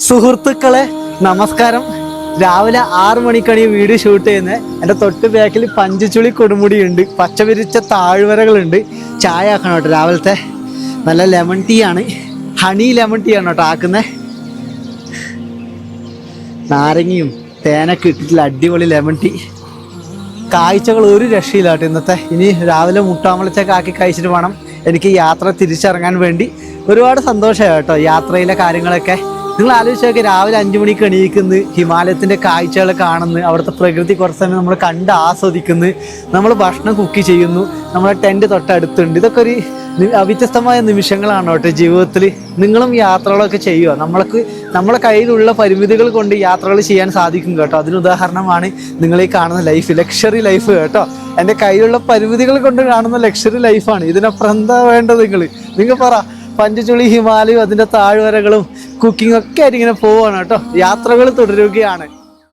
സുഹൃത്തുക്കളെ നമസ്കാരം. രാവിലെ 6 മണിക്കാണ് ഈ വീഡിയോ ഷൂട്ട് ചെയ്യുന്നത്. എൻ്റെ തൊട്ട് ബാക്കിൽ പഞ്ചുചുളി കൊടുമുടിയുണ്ട്, പച്ചവിരിച്ച താഴ്വരകളുണ്ട്. ചായ ആക്കണം കേട്ടോ, രാവിലത്തെ നല്ല ലെമൺ ടീ ആണ്, ഹണി ലെമൺ ടീ ആണ് കേട്ടോ ആക്കുന്നത്. നാരങ്ങയും തേനൊക്കെ ഇട്ടിട്ടുള്ള അടിപൊളി ലെമൺ ടീ. കാഴ്ചകൾ ഒരു രക്ഷയില്ല കേട്ടോ ഇന്നത്തെ. ഇനി രാവിലെ മുട്ടാമ്പളത്തേക്ക് ആക്കി കഴിച്ചിട്ട് വേണം എനിക്ക് യാത്ര തിരിച്ചിറങ്ങാൻ വേണ്ടി. ഒരുപാട് സന്തോഷമായി കേട്ടോ യാത്രയിലെ കാര്യങ്ങളൊക്കെ. നിങ്ങൾ ആലോചിച്ചൊക്കെ രാവിലെ 5 മണിക്ക് എണീക്കുന്നു, ഹിമാലയത്തിൻ്റെ കാഴ്ചകൾ കാണുന്നു, അവിടുത്തെ പ്രകൃതി കുറച്ച് സമയം നമ്മൾ കണ്ട് ആസ്വദിക്കുന്നു, നമ്മൾ ഭക്ഷണം കുക്ക് ചെയ്യുന്നു, നമ്മളെ ടെൻറ്റ് തൊട്ടടുത്തുണ്ട്. ഇതൊക്കെ ഒരു വ്യത്യസ്തമായ നിമിഷങ്ങളാണ് കേട്ടോ ജീവിതത്തിൽ. നിങ്ങളും യാത്രകളൊക്കെ ചെയ്യുക. നമ്മളെ കയ്യിലുള്ള പരിമിതികൾ കൊണ്ട് യാത്രകൾ ചെയ്യാൻ സാധിക്കും കേട്ടോ. അതിനുദാഹരണമാണ് നിങ്ങൾ ഈ കാണുന്ന ലൈഫ്, ലക്ഷറി ലൈഫ് കേട്ടോ. എൻ്റെ കയ്യിലുള്ള പരിമിതികൾ കൊണ്ട് കാണുന്ന ലക്ഷറി ലൈഫാണ്. ഇതിനപ്പുറം എന്താ വേണ്ടത്? നിങ്ങൾ പറ. പഞ്ചുചുളി, ഹിമാലയം, അതിൻ്റെ താഴ്വരകളും കുക്കിംഗ് ഒക്കെ ആയിട്ട് ഇങ്ങനെ പോവാണ് കേട്ടോ. യാത്രകൾ തുടരുകയാണ്.